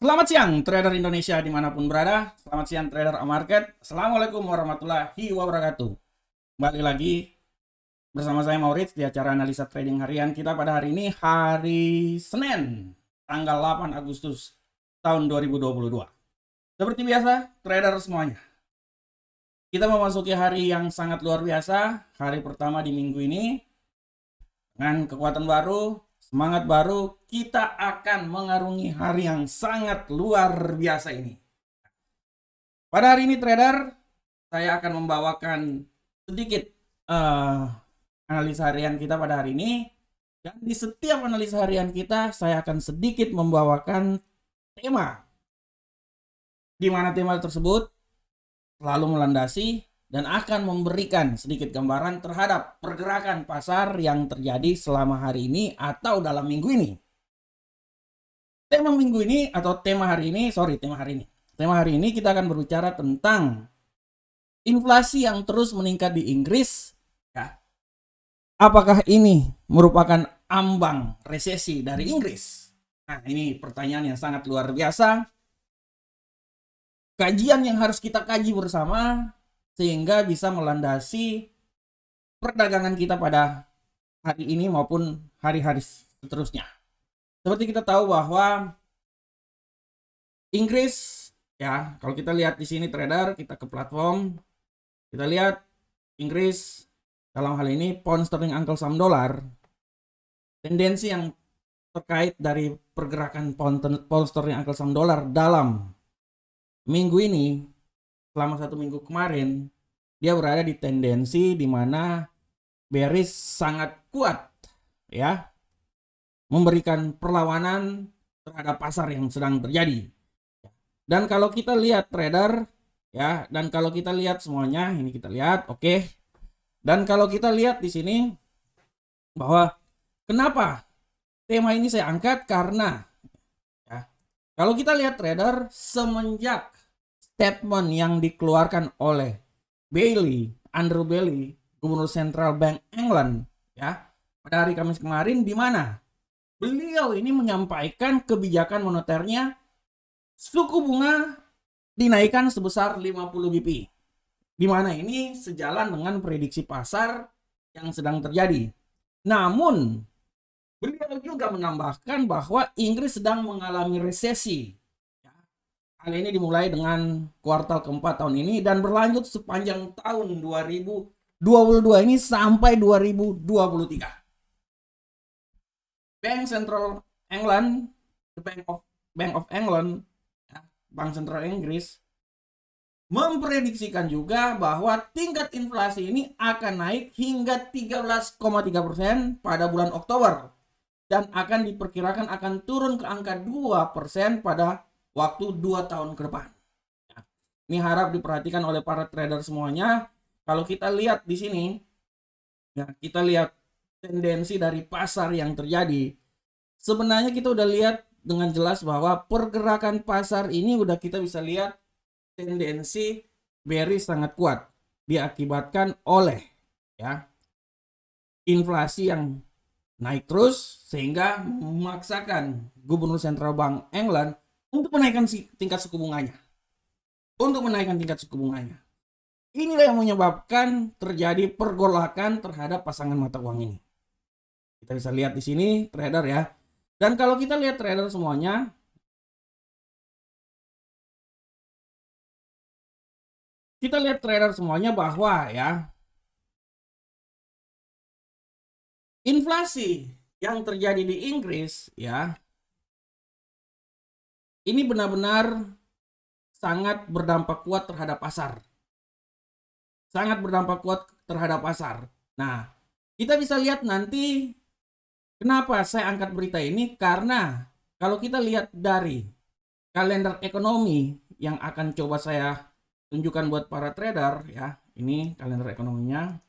Selamat siang trader Indonesia dimanapun berada. Selamat siang trader market. Assalamualaikum warahmatullahi wabarakatuh. Kembali lagi bersama saya Maurits di acara analisa trading harian kita pada hari ini, hari Senin tanggal 8 Agustus tahun 2022. Seperti biasa trader semuanya, kita memasuki hari yang sangat luar biasa. Hari pertama di minggu ini dengan kekuatan baru, semangat baru, kita akan mengarungi hari yang sangat luar biasa ini. Pada hari ini trader, saya akan membawakan sedikit analisa harian kita pada hari ini. Dan di setiap analisa harian kita, saya akan sedikit membawakan tema. Di mana tema tersebut selalu melandasi dan akan memberikan sedikit gambaran terhadap pergerakan pasar yang terjadi selama hari ini atau dalam minggu ini. Tema hari ini kita akan berbicara tentang inflasi yang terus meningkat di Inggris. Ya. Apakah ini merupakan ambang resesi dari Inggris? Nah, ini pertanyaan yang sangat luar biasa. Kajian yang harus kita kaji bersama sehingga bisa melandasi perdagangan kita pada hari ini maupun hari-hari seterusnya. Seperti kita tahu bahwa Inggris, ya, kalau kita lihat di sini trader, kita ke platform, kita lihat Inggris dalam hal ini pound sterling uncle saham dolar, tendensi yang terkait dari pergerakan pound sterling uncle saham dolar dalam minggu ini, selama satu minggu kemarin, dia berada di tendensi di mana bearish sangat kuat, ya, memberikan perlawanan terhadap pasar yang sedang terjadi. Dan kalau kita lihat trader, ya, dan kalau kita lihat semuanya, ini kita lihat, oke. Dan kalau kita lihat di sini bahwa kenapa tema ini saya angkat, karena ya, kalau kita lihat trader, semenjak statement yang dikeluarkan oleh Andrew Bailey, Gubernur Central Bank England, ya, pada hari Kamis kemarin, di mana beliau ini menyampaikan kebijakan moneternya, suku bunga dinaikkan sebesar 50 BP, di mana ini sejalan dengan prediksi pasar yang sedang terjadi. Namun beliau juga menambahkan bahwa Inggris sedang mengalami resesi. Hal ini dimulai dengan kuartal keempat tahun ini dan berlanjut sepanjang tahun 2022 ini sampai 2023. Bank Central England, Bank of England, ya, Bank Sentral Inggris, memprediksikan juga bahwa tingkat inflasi ini akan naik hingga 13,3% pada bulan Oktober dan akan diperkirakan akan turun ke angka 2% pada waktu 2 tahun ke depan. Ini harap diperhatikan oleh para trader semuanya. Kalau kita lihat di sini, ya, kita lihat tendensi dari pasar yang terjadi. Sebenarnya kita udah lihat dengan jelas bahwa pergerakan pasar ini udah kita bisa lihat tendensi bearish sangat kuat diakibatkan oleh, ya, inflasi yang naik terus sehingga memaksakan Gubernur Central Bank England untuk menaikkan tingkat suku bunganya. Inilah yang menyebabkan terjadi pergolakan terhadap pasangan mata uang ini. Kita bisa lihat di sini trader, ya. Dan kalau kita lihat trader semuanya, bahwa, ya, inflasi yang terjadi di Inggris, ya, ini benar-benar sangat berdampak kuat terhadap pasar. Nah, kita bisa lihat nanti kenapa saya angkat berita ini, karena kalau kita lihat dari kalender ekonomi yang akan coba saya tunjukkan buat para trader, ya, ini kalender ekonominya.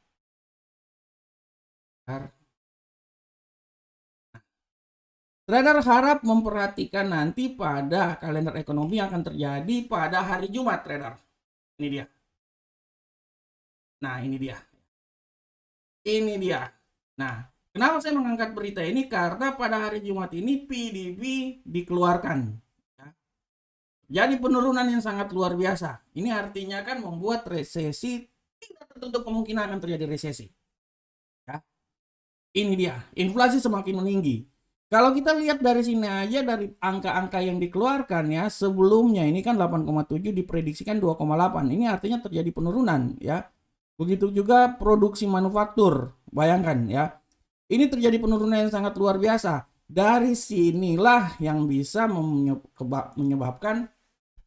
Trader harap memperhatikan nanti pada kalender ekonomi yang akan terjadi pada hari Jumat, trader. Ini dia. Nah, ini dia. Nah, kenapa saya mengangkat berita ini? Karena pada hari Jumat ini PDB dikeluarkan. Jadi penurunan yang sangat luar biasa. Ini artinya kan membuat resesi, tidak tertutup kemungkinan akan terjadi resesi. Ya. Ini dia, inflasi semakin meninggi. Kalau kita lihat dari sini aja, dari angka-angka yang dikeluarkan ya, sebelumnya ini kan 8,7 diprediksikan 2,8. Ini artinya terjadi penurunan ya. Begitu juga produksi manufaktur. Bayangkan ya. Ini terjadi penurunan yang sangat luar biasa. Dari sinilah yang bisa menyebabkan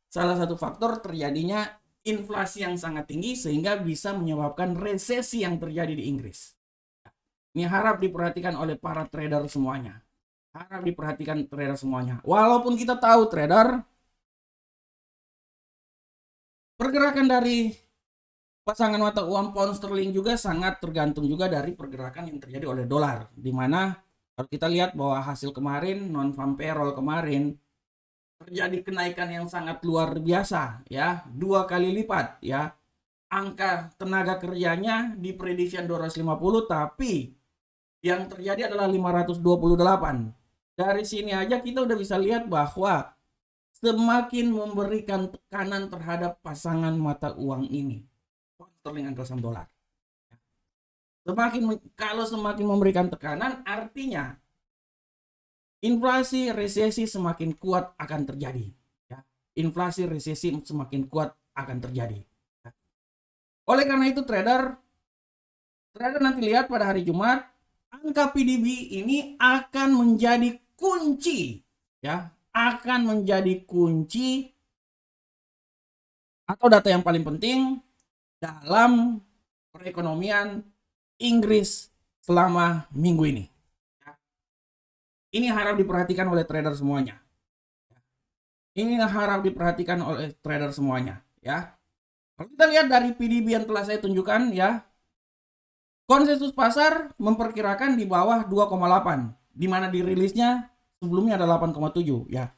salah satu faktor terjadinya inflasi yang sangat tinggi sehingga bisa menyebabkan resesi yang terjadi di Inggris. Ini harap diperhatikan oleh para trader semuanya. Harap diperhatikan trader semuanya. Walaupun kita tahu trader, pergerakan dari pasangan mata uang pound sterling juga sangat tergantung juga dari pergerakan yang terjadi oleh dolar. Dimana kalau kita lihat bahwa hasil kemarin, non-farm payroll kemarin, terjadi kenaikan yang sangat luar biasa ya, 2 kali lipat ya. Angka tenaga kerjanya diprediksi 250, tapi yang terjadi adalah 528. Dari sini aja kita udah bisa lihat bahwa semakin memberikan tekanan terhadap pasangan mata uang ini, pound sterling angka saham dolar. Kalau semakin memberikan tekanan, artinya inflasi resesi semakin kuat akan terjadi. Ya. Inflasi resesi semakin kuat akan terjadi. Ya. Oleh karena itu trader nanti lihat pada hari Jumat, angka PDB ini akan menjadi kunci, ya, akan menjadi kunci atau data yang paling penting dalam perekonomian Inggris selama minggu ini. Ini harap diperhatikan oleh trader semuanya. Ini harap diperhatikan oleh trader semuanya, ya. Kalau kita lihat dari PDB yang telah saya tunjukkan, ya, konsensus pasar memperkirakan di bawah 2,8, di mana dirilisnya sebelumnya ada 8,7, ya.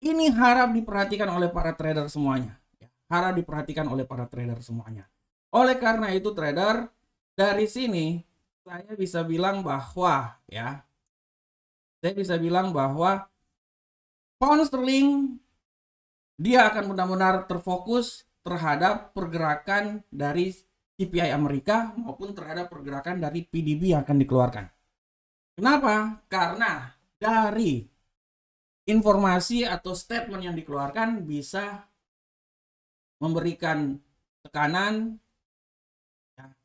Ini harap diperhatikan oleh para trader semuanya, ya. Harap diperhatikan oleh para trader semuanya. Oleh karena itu trader, dari sini saya bisa bilang bahwa, ya, saya bisa bilang bahwa pound sterling dia akan benar-benar terfokus terhadap pergerakan dari CPI Amerika maupun terhadap pergerakan dari PDB yang akan dikeluarkan. Kenapa? Karena dari informasi atau statement yang dikeluarkan bisa memberikan tekanan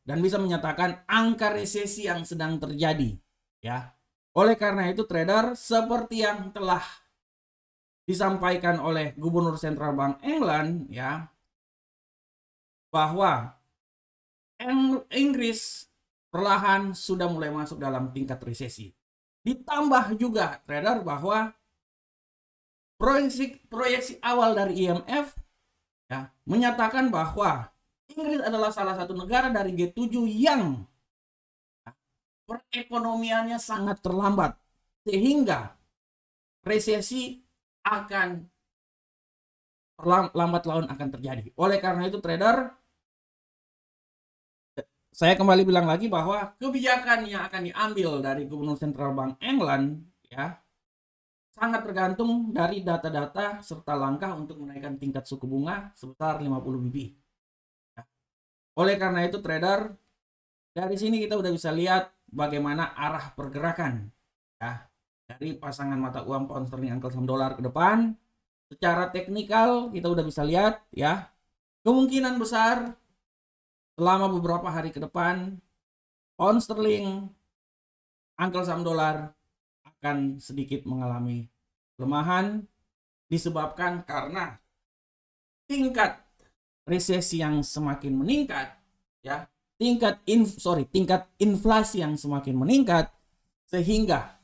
dan bisa menyatakan angka resesi yang sedang terjadi, ya. Oleh karena itu trader, seperti yang telah disampaikan oleh Gubernur Central Bank England, ya, bahwa Inggris perlahan sudah mulai masuk dalam tingkat resesi. Ditambah juga trader bahwa proyeksi awal dari IMF, ya, menyatakan bahwa Inggris adalah salah satu negara dari G7 yang perekonomiannya sangat terlambat sehingga resesi akan lambat laun akan terjadi. Oleh karena itu trader, saya kembali bilang lagi bahwa kebijakan yang akan diambil dari Gubernur Central Bank England, ya, sangat tergantung dari data-data serta langkah untuk menaikkan tingkat suku bunga sebesar 50 BP. Ya. Oleh karena itu trader, dari sini kita udah bisa lihat bagaimana arah pergerakan, ya, dari pasangan mata uang pound sterling angka saham dolar ke depan. Secara teknikal kita udah bisa lihat, ya, kemungkinan besar selama beberapa hari ke depan pound sterling angka saham dolar akan sedikit mengalami pelemahan disebabkan karena tingkat resesi yang semakin meningkat, ya, tingkat inflasi yang semakin meningkat sehingga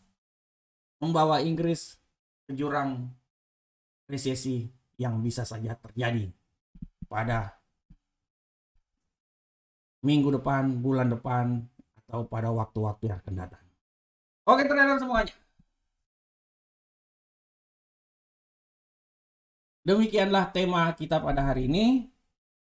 membawa Inggris ke jurang resesi yang bisa saja terjadi pada minggu depan, bulan depan, atau pada waktu-waktu yang akan datang. Oke trader semuanya, demikianlah tema kita pada hari ini.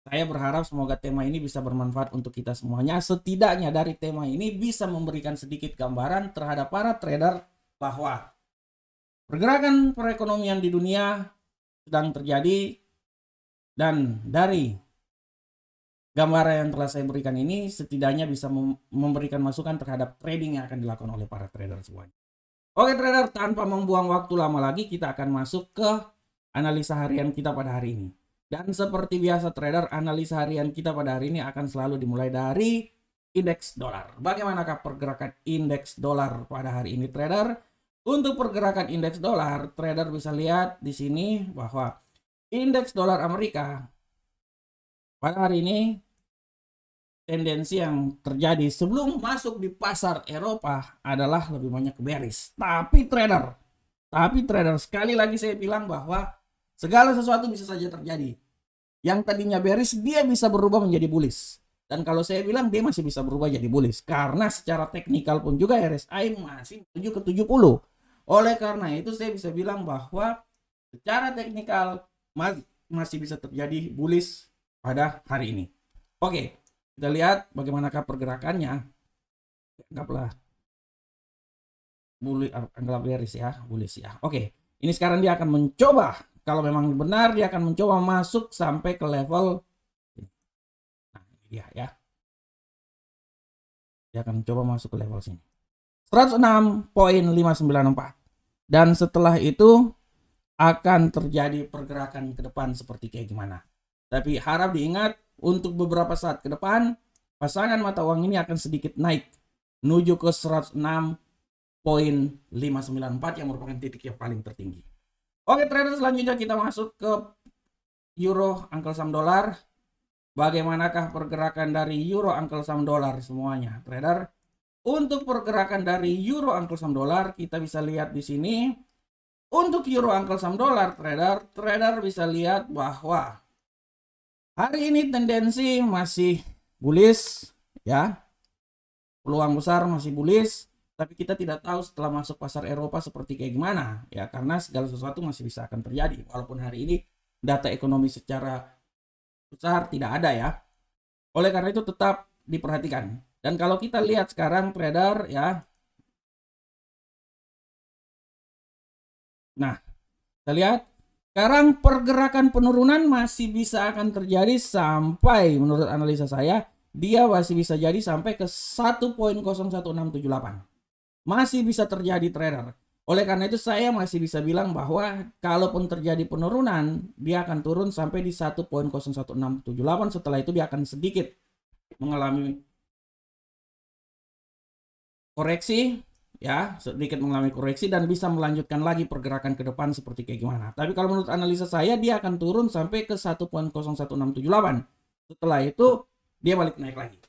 Saya berharap semoga tema ini bisa bermanfaat untuk kita semuanya. Setidaknya dari tema ini bisa memberikan sedikit gambaran terhadap para trader bahwa pergerakan perekonomian di dunia sedang terjadi, dan dari gambaran yang telah saya berikan ini setidaknya bisa memberikan masukan terhadap trading yang akan dilakukan oleh para trader semuanya. Oke trader, tanpa membuang waktu lama lagi kita akan masuk ke analisa harian kita pada hari ini. Dan seperti biasa trader, analisa harian kita pada hari ini akan selalu dimulai dari indeks dolar. Bagaimanakah pergerakan indeks dolar pada hari ini trader? Untuk pergerakan indeks dolar, trader bisa lihat di sini bahwa indeks dolar Amerika pada hari ini tendensi yang terjadi sebelum masuk di pasar Eropa adalah lebih banyak bearish. Tapi trader sekali lagi saya bilang bahwa segala sesuatu bisa saja terjadi. Yang tadinya bearish dia bisa berubah menjadi bullish. Dan kalau saya bilang dia masih bisa berubah jadi bullish. Karena secara teknikal pun juga RSI masih menuju ke 70. Oleh karena itu saya bisa bilang bahwa secara teknikal masih bisa terjadi bullish pada hari ini. Oke, kita lihat bagaimanakah pergerakannya. Anggaplah bearish ya, bullish ya. Oke, ini sekarang dia akan mencoba. Kalau memang benar dia akan mencoba masuk sampai ke level ini. Nah, ini dia ya. Dia akan mencoba masuk ke level sini. 106.594. Dan setelah itu akan terjadi pergerakan ke depan seperti kayak gimana. Tapi harap diingat untuk beberapa saat ke depan pasangan mata uang ini akan sedikit naik menuju ke 106.594 yang merupakan titik yang paling tertinggi. Oke trader, selanjutnya kita masuk ke euro angkel saham dolar. Bagaimanakah pergerakan dari euro angkel saham dolar semuanya trader? Untuk pergerakan dari euro angkel saham dolar kita bisa lihat di sini. Untuk euro angkel saham dolar trader bisa lihat bahwa hari ini tendensi masih bullish ya. Peluang besar masih bullish. Tapi kita tidak tahu setelah masuk pasar Eropa seperti kayak gimana ya, karena segala sesuatu masih bisa akan terjadi walaupun hari ini data ekonomi secara besar tidak ada ya. Oleh karena itu tetap diperhatikan. Dan kalau kita lihat sekarang trader ya. Nah, kita lihat sekarang pergerakan penurunan masih bisa akan terjadi sampai menurut analisa saya dia masih bisa jadi sampai ke 1.01678. Masih bisa terjadi trader. Oleh karena itu saya masih bisa bilang bahwa kalaupun terjadi penurunan dia akan turun sampai di 1.01678. Setelah itu dia akan sedikit mengalami koreksi ya, sedikit mengalami koreksi dan bisa melanjutkan lagi pergerakan ke depan seperti kayak gimana. Tapi kalau menurut analisa saya dia akan turun sampai ke 1.01678. Setelah itu dia balik naik lagi.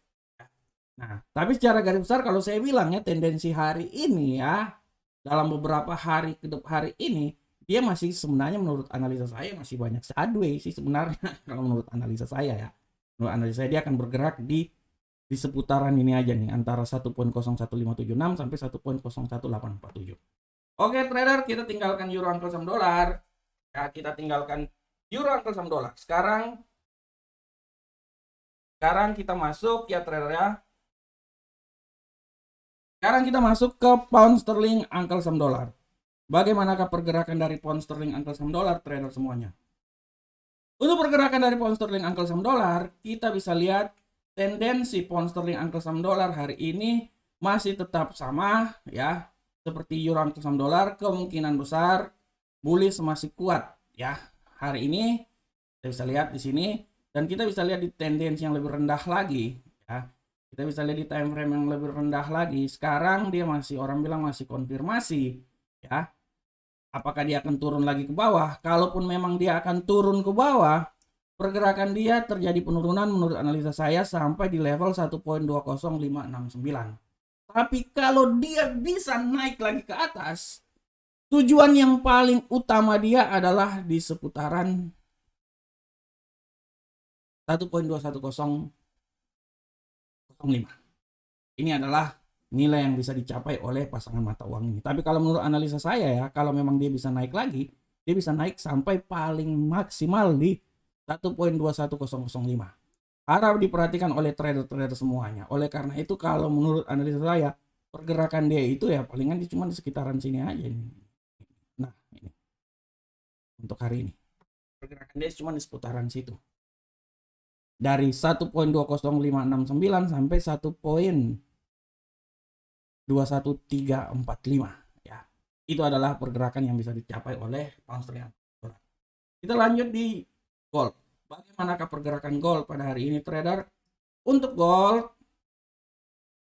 Nah, tapi secara garis besar kalau saya bilang ya tendensi hari ini ya dalam beberapa hari ini dia masih sebenarnya menurut analisa saya masih banyak sideways sih sebenarnya kalau menurut analisa saya ya. Menurut analisa saya dia akan bergerak di seputaran ini aja nih antara 1.01576 sampai 1.01847. Oke trader, kita tinggalkan euro angkel saham dolar. Ya, kita tinggalkan euro angkel saham dolar. Sekarang kita masuk ya trader ya. Sekarang kita masuk ke pound sterling angkel saham dolar. Bagaimanakah pergerakan dari pound sterling angkel saham dolar trader semuanya? Untuk pergerakan dari pound sterling angkel saham dolar, kita bisa lihat tendensi pound sterling angkel saham dolar hari ini masih tetap sama ya. Seperti euro angkel saham dolar, kemungkinan besar bullish masih kuat ya. Hari ini kita bisa lihat di sini dan kita bisa lihat di tendensi yang lebih rendah lagi ya. Kita bisa lihat di time frame yang lebih rendah lagi. Sekarang dia masih, orang bilang masih konfirmasi ya. Apakah dia akan turun lagi ke bawah? Kalaupun memang dia akan turun ke bawah, pergerakan dia terjadi penurunan menurut analisa saya sampai di level 1.20569. Tapi kalau dia bisa naik lagi ke atas, tujuan yang paling utama dia adalah di seputaran 1.21005. Ini adalah nilai yang bisa dicapai oleh pasangan mata uang ini. Tapi kalau menurut analisa saya ya, kalau memang dia bisa naik lagi, dia bisa naik sampai paling maksimal di 1.21005. Harap diperhatikan oleh trader-trader semuanya. Oleh karena itu kalau menurut analisa saya, pergerakan dia itu ya palingan cuma di sekitaran sini aja. Nah, ini untuk hari ini. Pergerakan dia cuma di seputaran situ. Dari 1.20569 sampai 1.21345 ya. Itu adalah pergerakan yang bisa dicapai oleh pound sterling. Kita lanjut di gold. Bagaimanakah pergerakan gold pada hari ini, trader? Untuk gold,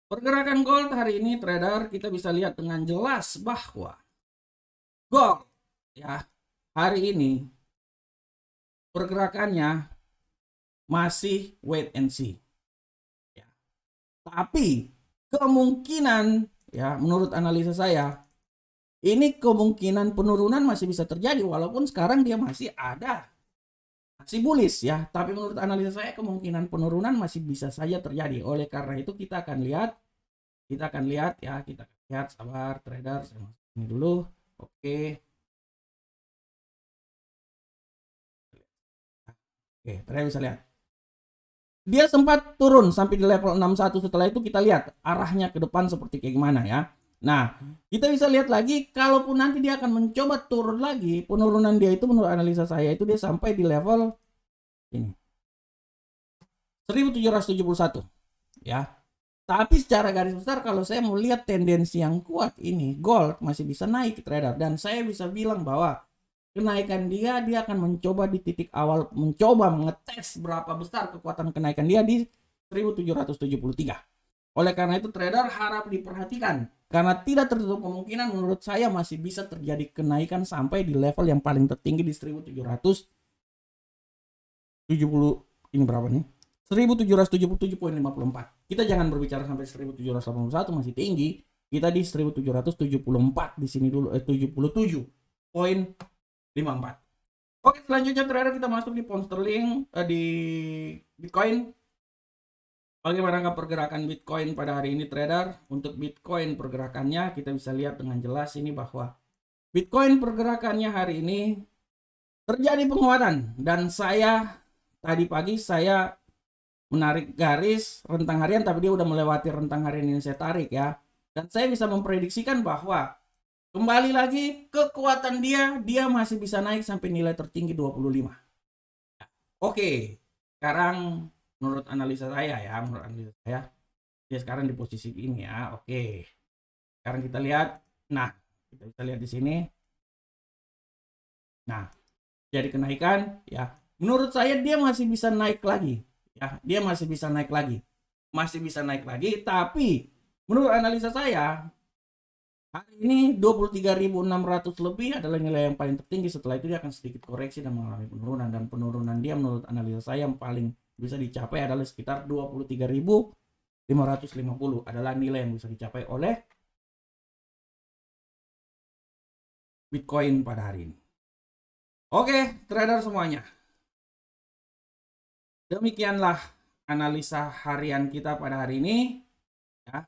pergerakan gold hari ini, trader, kita bisa lihat dengan jelas bahwa gold ya hari ini pergerakannya masih wait and see. Ya. Tapi kemungkinan ya menurut analisa saya ini kemungkinan penurunan masih bisa terjadi walaupun sekarang dia masih bullish ya. Tapi menurut analisa saya kemungkinan penurunan masih bisa saja terjadi. Oleh karena itu kita akan lihat ya, kita lihat sabar trader, saya masuk ini dulu. Oke, trader bisa lihat. Dia sempat turun sampai di level 61, setelah itu kita lihat arahnya ke depan seperti kayak gimana ya. Nah, kita bisa lihat lagi kalaupun nanti dia akan mencoba turun lagi, penurunan dia itu menurut analisa saya itu dia sampai di level ini 1771 ya. Tapi secara garis besar kalau saya mau lihat tendensi yang kuat ini, gold masih bisa naik trader, dan saya bisa bilang bahwa kenaikan dia akan mencoba di titik awal, mencoba mengetes berapa besar kekuatan kenaikan dia di 1773. Oleh karena itu trader harap diperhatikan karena tidak tertutup kemungkinan menurut saya masih bisa terjadi kenaikan sampai di level yang paling tertinggi di 1770 ini berapa nih? 1777.54. Kita jangan berbicara sampai 1781 masih tinggi. Kita di 1774 di sini dulu 77.54. Oke, selanjutnya trader kita masuk di pound sterling di Bitcoin. Bagaimana pergerakan Bitcoin pada hari ini trader? Untuk Bitcoin pergerakannya kita bisa lihat dengan jelas ini bahwa Bitcoin pergerakannya hari ini terjadi penguatan, dan saya tadi pagi saya menarik garis rentang harian tapi dia udah melewati rentang harian yang saya tarik ya, dan saya bisa memprediksikan bahwa kembali lagi kekuatan dia masih bisa naik sampai nilai tertinggi 25. Oke, sekarang menurut analisa saya dia sekarang di posisi ini ya. Oke, sekarang kita lihat. Nah, kita bisa lihat di sini. Nah, jadi kenaikan ya. Menurut saya dia masih bisa naik lagi ya. Dia masih bisa naik lagi. Tapi menurut analisa saya hari ini 23.600 lebih adalah nilai yang paling tertinggi. Setelah itu dia akan sedikit koreksi dan mengalami penurunan, dan penurunan dia menurut analisa saya yang paling bisa dicapai adalah sekitar 23.550 adalah nilai yang bisa dicapai oleh Bitcoin pada hari ini. Oke, trader semuanya. Demikianlah analisa harian kita pada hari ini. Ya.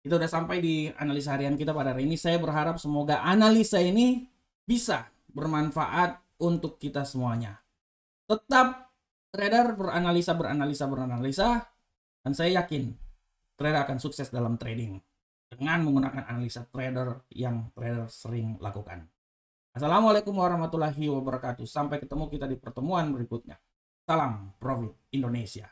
Kita udah sampai di analisa harian kita pada hari ini. Saya berharap semoga analisa ini bisa bermanfaat untuk kita semuanya. Tetap trader beranalisa, dan saya yakin trader akan sukses dalam trading dengan menggunakan analisa trader yang trader sering lakukan. Assalamualaikum warahmatullahi wabarakatuh. Sampai ketemu kita di pertemuan berikutnya. Salam Profit Indonesia.